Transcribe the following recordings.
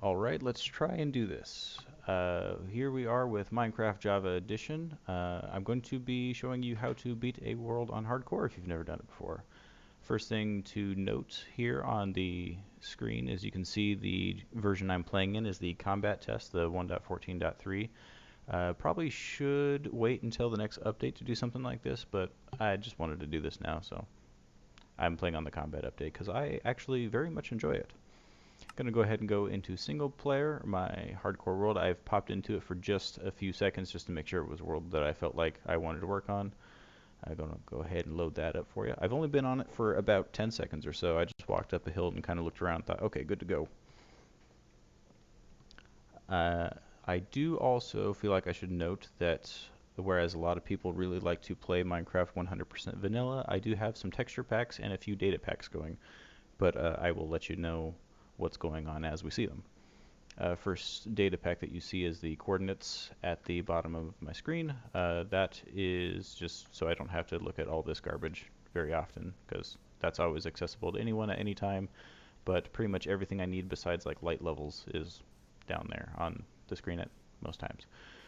Alright, let's try and do this. Here we are with Minecraft Java Edition. I'm going to be showing you how to beat a world on hardcore if you've never done it before. First thing to note here on the screen is you can see the version I'm playing in is the combat test, the 1.14.3. Probably should wait until the next update to do something like this, but I just wanted to do this now, so I'm playing on the combat update because I actually very much enjoy it. Going to go ahead and go into single player, my hardcore world. I've popped into it for just a few seconds just to make sure it was a world that I felt like I wanted to work on. I'm going to go ahead and load that up for you. I've only been on it for about 10 seconds or so. I just walked up a hill and kind of looked around and thought, okay, good to go. Uh, I do also feel like I should note that whereas a lot of people really like to play Minecraft 100% vanilla, I do have some texture packs and a few data packs going, but I will let you know what's going on as we see them. First data pack that you see is the coordinates at the bottom of my screen. That is just so I don't have to look at all this garbage very often, because that's always accessible to anyone at any time. But pretty much everything I need besides like light levels is down there on the screen at most times.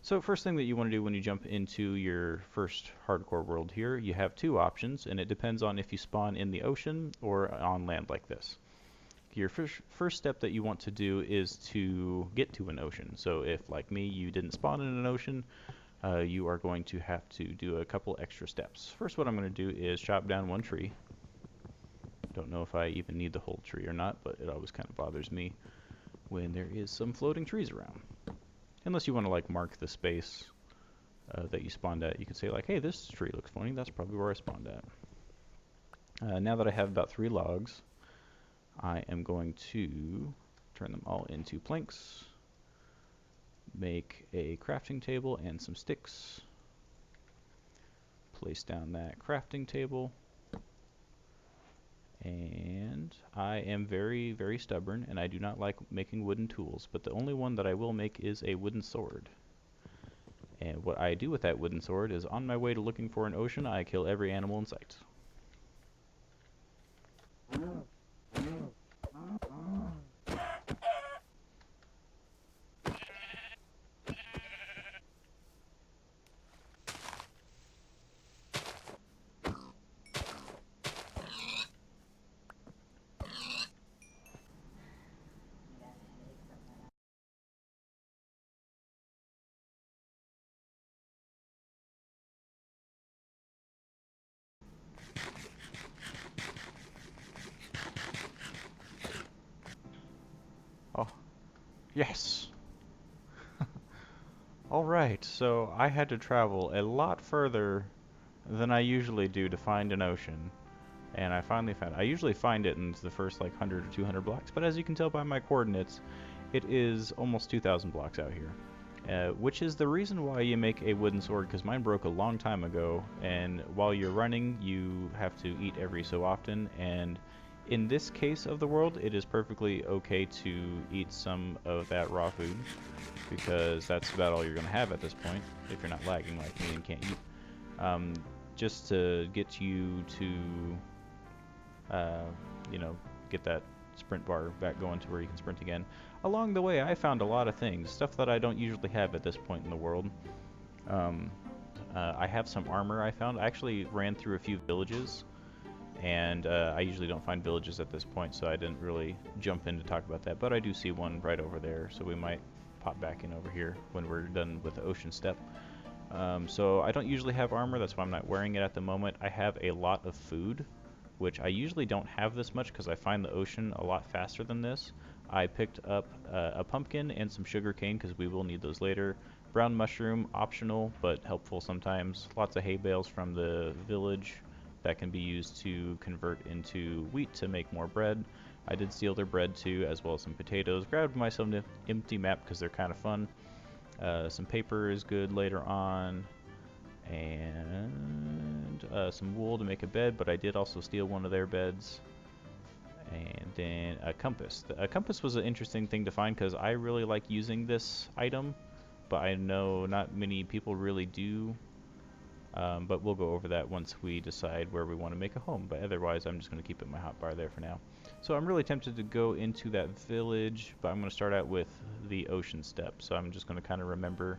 So first thing that you want to do when you jump into your first hardcore world here, you have two options, and it depends on if you spawn in the ocean or on land like this. Your first step that you want to do is to get to an ocean. So if, like me, you didn't spawn in an ocean, you are going to have to do a couple extra steps. First, what I'm going to do is chop down one tree. Don't know if I even need the whole tree or not, but it always kind of bothers me when there is some floating trees around. Unless you want to like mark the space that you spawned at. You can say like, hey, this tree looks funny. That's probably where I spawned at. Now that I have about 3 logs, I am going to turn them all into planks, make a crafting table and some sticks, place down that crafting table, and I am very, very stubborn and I do not like making wooden tools, but the only one that I will make is a wooden sword. And what I do with that wooden sword is on my way to looking for an ocean, I kill every animal in sight. Oh, yes! Alright, so I had to travel a lot further than I usually do to find an ocean. And I finally found it. I usually find it in the first like 100 or 200 blocks, but as you can tell by my coordinates, it is almost 2,000 blocks out here. Which is the reason why you make a wooden sword, because mine broke a long time ago, and while you're running, you have to eat every so often, and in this case of the world, it is perfectly okay to eat some of that raw food, because that's about all you're going to have at this point, if you're not lagging like me and can't eat. Um, just to get you to uh, you know, get that sprint bar back going to where you can sprint again. Along the way, I found a lot of things, stuff that I don't usually have at this point in the world. Um, I have some armor I found. I actually ran through a few villages, and I usually don't find villages at this point, so I didn't really jump in to talk about that. But I do see one right over there, so we might pop back in over here when we're done with the ocean step. So I don't usually have armor, that's why I'm not wearing it at the moment. I have a lot of food, which I usually don't have this much because I find the ocean a lot faster than this. I picked up a pumpkin and some sugar cane because we will need those later. Brown mushroom, optional, but helpful sometimes. Lots of hay bales from the village that can be used to convert into wheat to make more bread. I did steal their bread too, as well as some potatoes. Grabbed myself an empty map because they're kind of fun. Some paper is good later on, and some wool to make a bed, but I did also steal one of their beds. And then a compass. A compass was an interesting thing to find because I really like using this item, but I know not many people really do. But we'll go over that once we decide where we want to make a home. But otherwise, I'm just going to keep it my hotbar there for now. So I'm really tempted to go into that village, but I'm going to start out with the ocean step. So I'm just going to kind of remember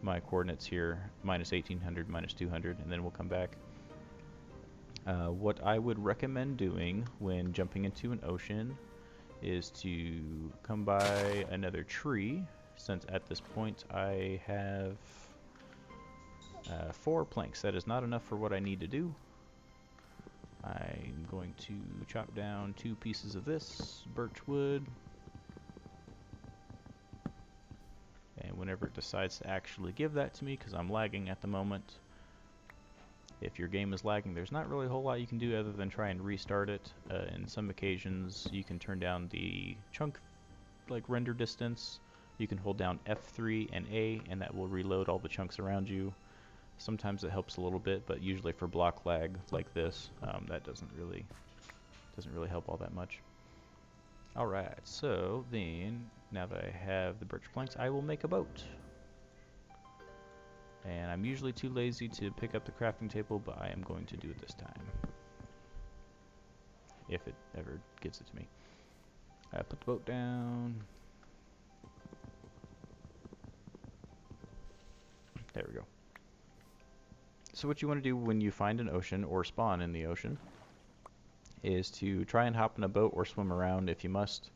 my coordinates here, minus 1800, minus 200, and then we'll come back. What I would recommend doing when jumping into an ocean is to come by another tree, since at this point I have 4 planks. That is not enough for what I need to do. I'm going to chop down 2 pieces of this birch wood, and whenever it decides to actually give that to me, because I'm lagging at the moment, if your game is lagging, there's not really a whole lot you can do other than try and restart it. In some occasions, you can turn down the chunk like render distance. You can hold down F3 and A, and that will reload all the chunks around you. Sometimes it helps a little bit, but usually for block lag like this, that doesn't really help all that much. Alright, so then, now that I have the birch planks, I will make a boat. And I'm usually too lazy to pick up the crafting table, but I am going to do it this time. If it ever gives it to me. I put the boat down. There we go. So what you want to do when you find an ocean or spawn in the ocean is to try and hop in a boat or swim around if you must,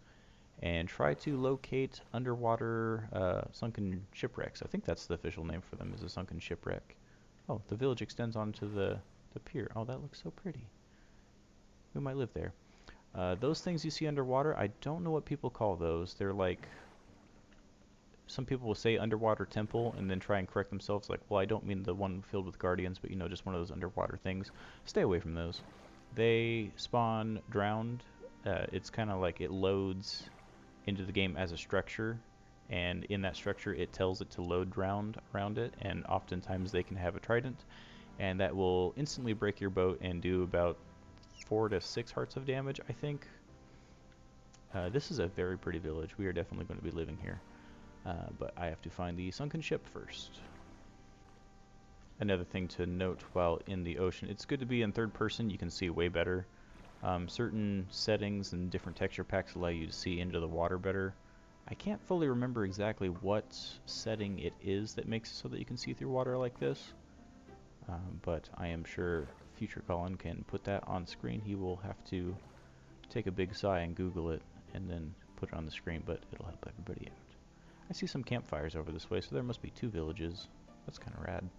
and try to locate underwater sunken shipwrecks. I think that's the official name for them, is a sunken shipwreck. Oh, the village extends onto the pier. Oh, that looks so pretty. Who might live there? Those things you see underwater, I don't know what people call those. They're like, some people will say underwater temple and then try and correct themselves, like, well, I don't mean the one filled with guardians, but you know, just one of those underwater things. Stay away from those. They spawn drowned. It's kind of like it loads into the game as a structure, and in that structure it tells it to load drowned around it, and oftentimes they can have a trident, and that will instantly break your boat and do about 4 to 6 hearts of damage, I think. This is a very pretty village. We are definitely going to be living here. But I have to find the sunken ship first. Another thing to note while in the ocean, it's good to be in third person. You can see way better. Certain settings and different texture packs allow you to see into the water better. I can't fully remember exactly what setting it is that makes it so that you can see through water like this. But I am sure future Colin can put that on screen. He will have to take a big sigh and Google it and then put it on the screen, but it'll help everybody out. I see some campfires over this way, so there must be 2 villages. That's kind of rad.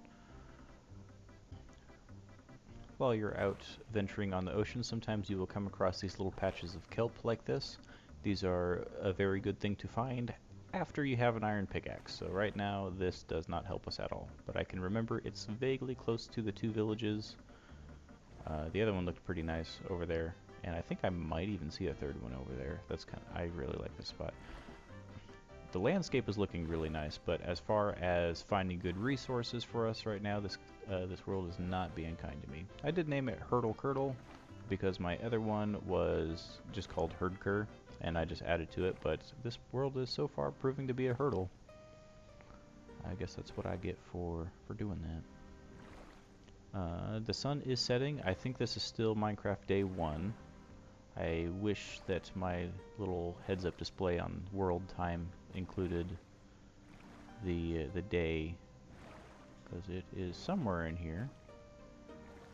While you're out venturing on the ocean, sometimes you will come across these little patches of kelp like this. These are a very good thing to find after you have an iron pickaxe. So right now, this does not help us at all. But I can remember it's vaguely close to the 2 villages. The other one looked pretty nice over there. And I think I might even see a 3rd one over there. That's I really like this spot. The landscape is looking really nice, but as far as finding good resources for us right now, this world is not being kind to me. I did name it Hurdle Curdle because my other one was just called Herdker, and I just added to it, but this world is so far proving to be a hurdle. I guess that's what I get for doing that. The sun is setting. I think this is still Minecraft Day 1. I wish that my little heads-up display on world time included the day, because it is somewhere in here.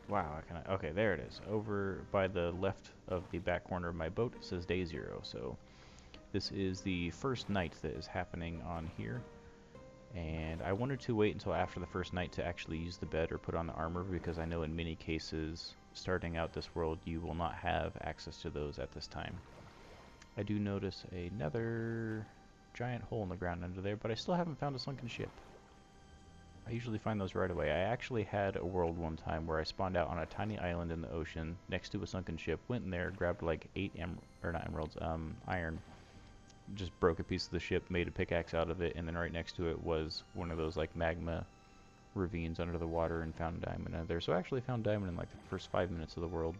Wow, okay, there it is. Over by the left of the back corner of my boat, it says day 0. So this is the first night that is happening on here. And I wanted to wait until after the first night to actually use the bed or put on the armor, because I know in many cases starting out this world you will not have access to those at this time. I do notice another giant hole in the ground under there, but I still haven't found a sunken ship. I usually find those right away. I actually had a world one time where I spawned out on a tiny island in the ocean next to a sunken ship, went in there, grabbed like 8 iron, just broke a piece of the ship, made a pickaxe out of it, and then right next to it was one of those like magma ravines under the water, and found diamond under there. So I actually found diamond in like the first 5 minutes of the world.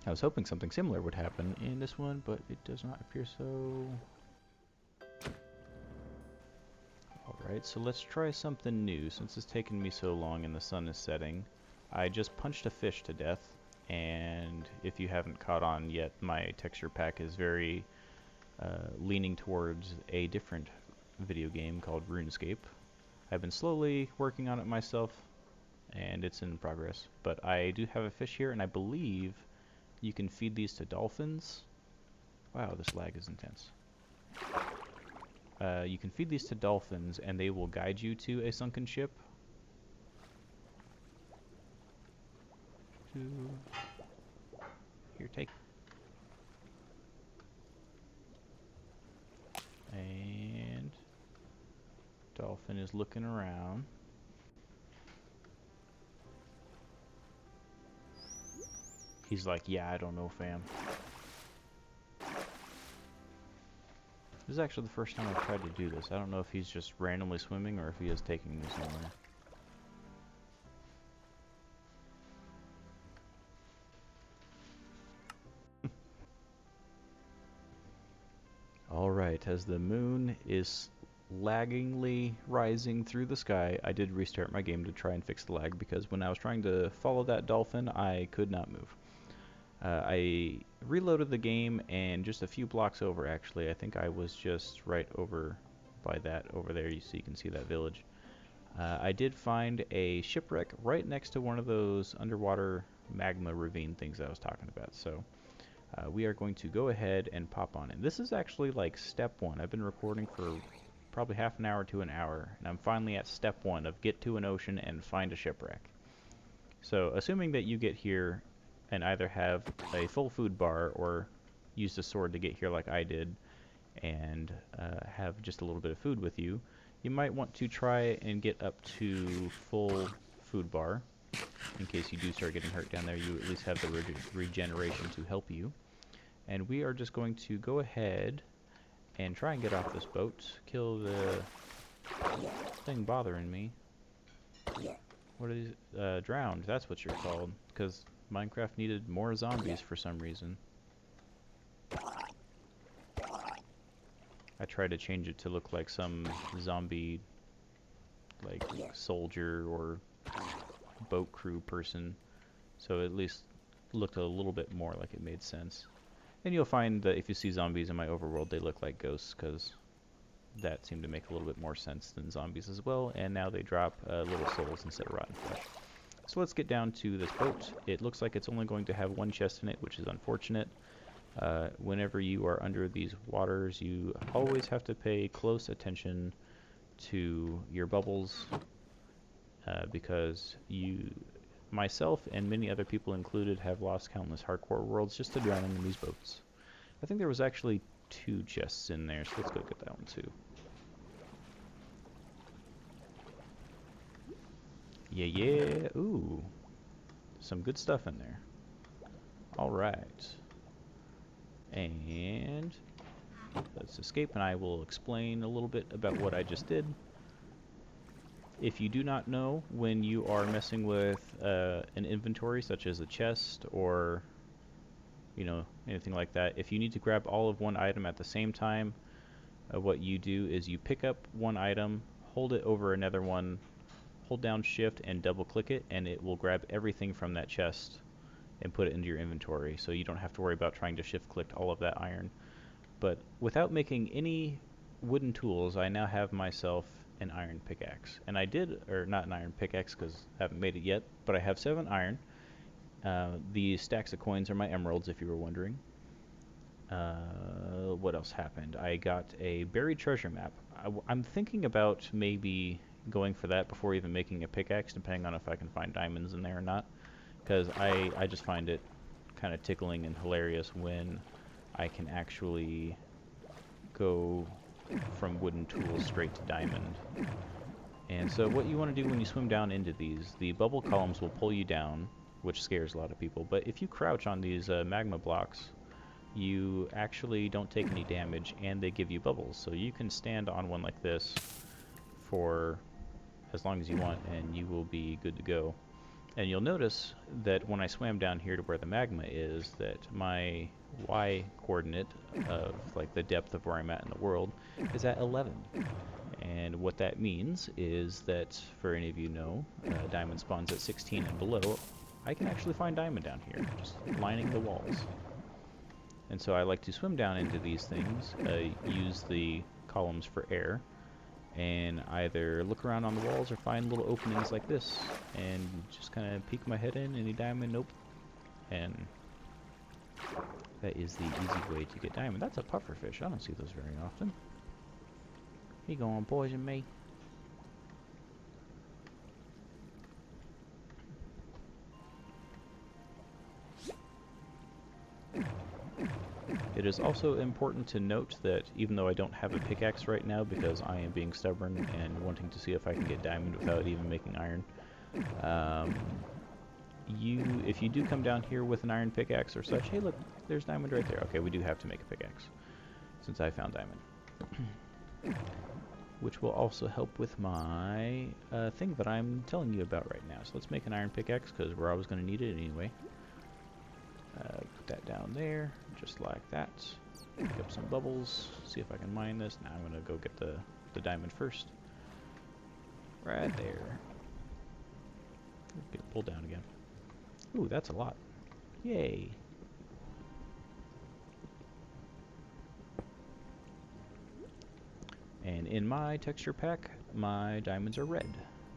I was hoping something similar would happen in this one, but it does not appear so. Alright, so let's try something new. Since it's taken me so long and the sun is setting, I just punched a fish to death, and if you haven't caught on yet, my texture pack is very leaning towards a different video game called RuneScape. I've been slowly working on it myself, and it's in progress, but I do have a fish here, and I believe you can feed these to dolphins. Wow, this lag is intense. You can feed these to dolphins, and they will guide you to a sunken ship. Here, take. And dolphin is looking around. He's like, yeah, I don't know, fam. This is actually the first time I've tried to do this. I don't know if he's just randomly swimming or if he is taking me somewhere. Alright, as the moon is laggingly rising through the sky, I did restart my game to try and fix the lag, because when I was trying to follow that dolphin, I could not move. I reloaded the game, and just a few blocks over, actually, I think I was just right over by that over there, so you can see that village. I did find a shipwreck right next to one of those underwater magma ravine things I was talking about, so we are going to go ahead and pop on in. This is actually like step one. I've been recording for probably half an hour to an hour, and I'm finally at step one of get to an ocean and find a shipwreck. So assuming that you get here and either have a full food bar or use the sword to get here like I did, and have just a little bit of food with you, you might want to try and get up to full food bar. In case you do start getting hurt down there, you at least have the regeneration to help you. And we are just going to go ahead and try and get off this boat. Kill the thing bothering me. What is drowned, that's what you're called, because Minecraft needed more zombies for some reason. I tried to change it to look like some zombie, like, soldier or boat crew person, so at least looked a little bit more like it made sense. And you'll find that if you see zombies in my overworld, they look like ghosts, because that seemed to make a little bit more sense than zombies as well, and now they drop little souls instead of rotten flesh. So let's get down to this boat. It looks like it's only going to have one chest in it, which is unfortunate. Whenever you are under these waters, you always have to pay close attention to your bubbles, because myself and many other people included have lost countless hardcore worlds just to drowning in these boats. I think there was actually 2 chests in there, so let's go get that one too. Yeah, ooh, some good stuff in there. Alright, and let's escape, and I will explain a little bit about what I just did. If you do not know, when you are messing with an inventory such as a chest or, you know, anything like that, if you need to grab all of one item at the same time, what you do is you pick up one item, hold it over another one, hold down shift and double click it, and it will grab everything from that chest and put it into your inventory, so you don't have to worry about trying to shift click all of that iron. But without making any wooden tools, I now have myself an iron pickaxe. And I did, or not an iron pickaxe because I haven't made it yet, but I have 7 iron. These stacks of coins are my emeralds, if you were wondering. What else happened? I got a buried treasure map. I'm thinking about maybe going for that before even making a pickaxe, depending on if I can find diamonds in there or not. Because I just find it kind of tickling and hilarious when I can actually go from wooden tools straight to diamond. And so what you want to do when you swim down into these, the bubble columns will pull you down, which scares a lot of people, but if you crouch on these magma blocks, you actually don't take any damage, and they give you bubbles. So you can stand on one like this for as long as you want, and you will be good to go. And you'll notice that when I swam down here to where the magma is, that my Y coordinate of like the depth of where I'm at in the world is at 11. And what that means is that, for any of you know, diamond spawns at 16 and below. I can actually find diamond down here, just lining the walls. And so I like to swim down into these things, use the columns for air, and either look around on the walls or find little openings like this, and just kind of peek my head in. Any diamond? Nope. And that is the easy way to get diamond. That's a pufferfish. I don't see those very often. He gonna poison me. It is also important to note that even though I don't have a pickaxe right now because I am being stubborn and wanting to see if I can get diamond without even making iron, if you do come down here with an iron pickaxe or such, hey look, there's diamond right there. Okay, we do have to make a pickaxe since I found diamond. Which will also help with my thing that I'm telling you about right now. So let's make an iron pickaxe because we're always going to need it anyway. Put that down there, just like that. Pick up some bubbles, see if I can mine this. Now I'm going to go get the diamond first. Right there. Get it pulled down again. Ooh, that's a lot. Yay. And in my texture pack, my diamonds are red.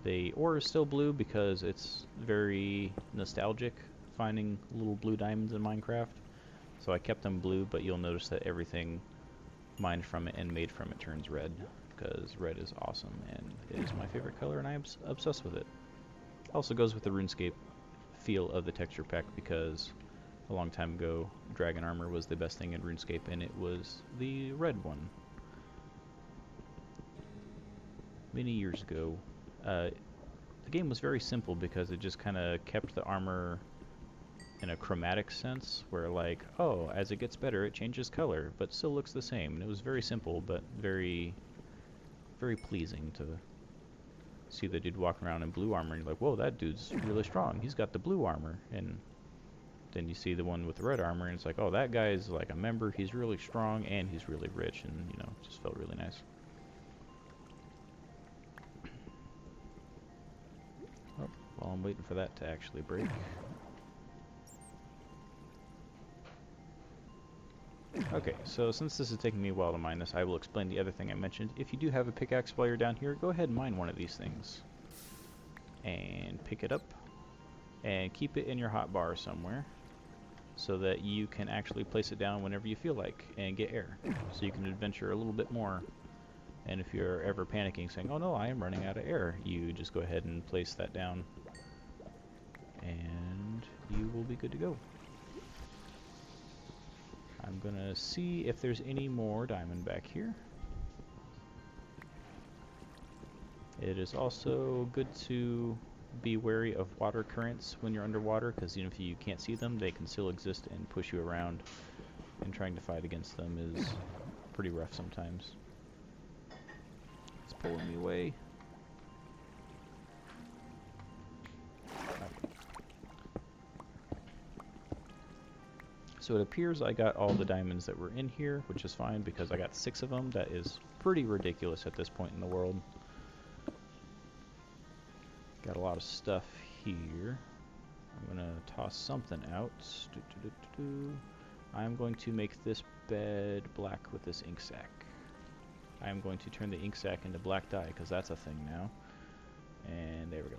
The ore is still blue because it's very nostalgic finding little blue diamonds in Minecraft. So I kept them blue, but you'll notice that everything mined from it and made from it turns red, because red is awesome and it is my favorite color and I'm obsessed with it. Also goes with the RuneScape feel of the texture pack because a long time ago dragon armor was the best thing in RuneScape and it was the red one. Many years ago, the game was very simple because it just kind of kept the armor in a chromatic sense, where like, oh, as it gets better, it changes color, but still looks the same. And it was very simple, but very, very pleasing to see the dude walking around in blue armor, and you're like, whoa, that dude's really strong. He's got the blue armor. And then you see the one with the red armor, and it's like, oh, that guy's like a member. He's really strong, and he's really rich, and, you know, it just felt really nice. Oh, while I'm waiting for that to actually break. Okay, so since this is taking me a while to mine this, I will explain the other thing I mentioned. If you do have a pickaxe while you're down here, go ahead and mine one of these things. And pick it up, and keep it in your hotbar somewhere, so that you can actually place it down whenever you feel like, and get air. So you can adventure a little bit more. And if you're ever panicking, saying, oh no, I am running out of air, you just go ahead and place that down, and you will be good to go. I'm gonna see if there's any more diamond back here. It is also good to be wary of water currents when you're underwater, because even if you can't see them, they can still exist and push you around, and trying to fight against them is pretty rough sometimes. It's pulling me away. So it appears I got all the diamonds that were in here, which is fine because I got 6 of them. That is pretty ridiculous at this point in the world. Got a lot of stuff here. I'm going to toss something out. I'm going to make this bed black with this ink sac. I'm going to turn the ink sac into black dye because that's a thing now. And there we go.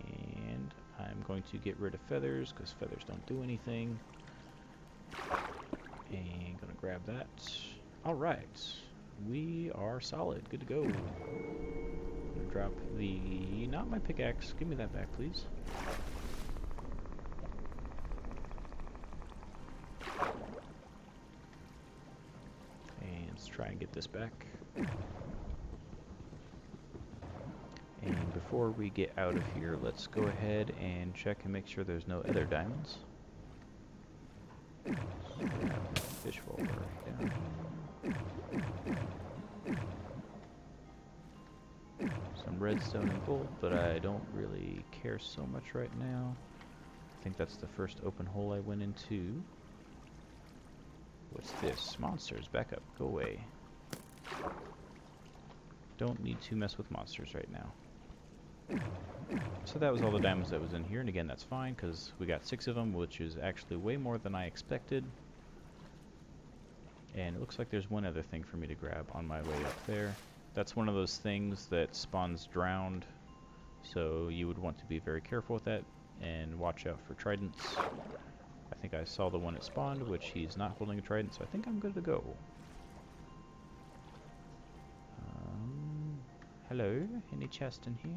And I'm going to get rid of feathers because feathers don't do anything. And gonna grab that. Alright. We are solid. Good to go. I'm gonna drop the... not my pickaxe. Give me that back, please. And let's try and get this back. And before we get out of here, let's go ahead and check and make sure there's no other diamonds. Fish roll right down. Some redstone and gold, but I don't really care so much right now. I think that's the first open hole I went into. What's this? Monsters, back up, go away. Don't need to mess with monsters right now. So that was all the diamonds that was in here, and again that's fine because we got 6 of them, which is actually way more than I expected. And it looks like there's one other thing for me to grab on my way up there. That's one of those things that spawns drowned, so you would want to be very careful with that and watch out for tridents. I think I saw the one that spawned, which he's not holding a trident, so I think I'm good to go. Hello? Any chest in here?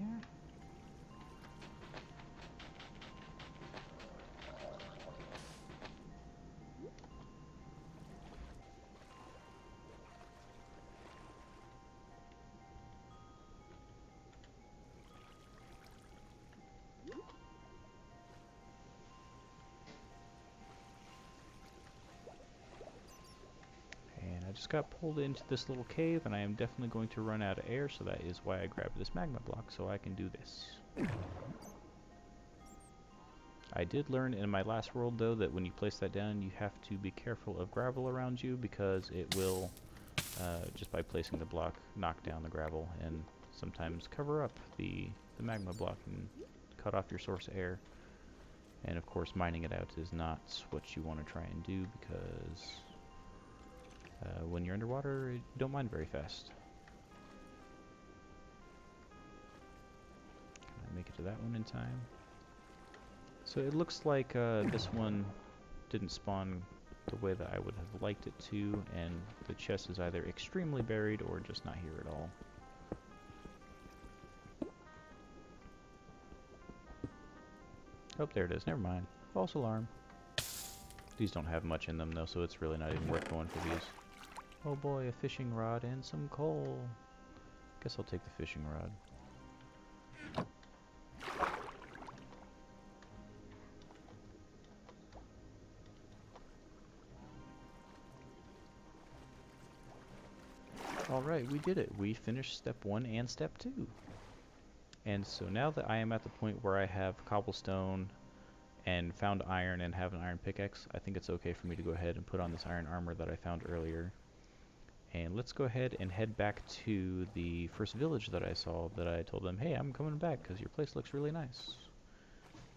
And I just got pulled into this little cave, and I am definitely going to run out of air, so that is why I grabbed this magma block, so I can do this. I did learn in my last world, though, that when you place that down, you have to be careful of gravel around you, because it will, just by placing the block, knock down the gravel, and sometimes cover up the magma block and cut off your source of air. And of course, mining it out is not what you want to try and do, because when you're underwater, you don't mine very fast. Can I make it to that one in time? So it looks like this one didn't spawn the way that I would have liked it to, and the chest is either extremely buried or just not here at all. Oh, there it is. Never mind. False alarm. These don't have much in them, though, so it's really not even worth going for these. Oh boy, a fishing rod and some coal. Guess I'll take the fishing rod. Alright, we did it. We finished step 1 and step 2. And so now that I am at the point where I have cobblestone and found iron and have an iron pickaxe, I think it's okay for me to go ahead and put on this iron armor that I found earlier. And let's go ahead and head back to the first village that I saw, that I told them, hey, I'm coming back because your place looks really nice.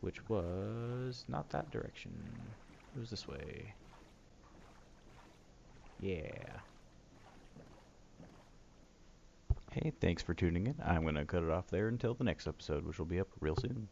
Which was not that direction. It was this way. Yeah. Hey, thanks for tuning in. I'm going to cut it off there until the next episode, which will be up real soon.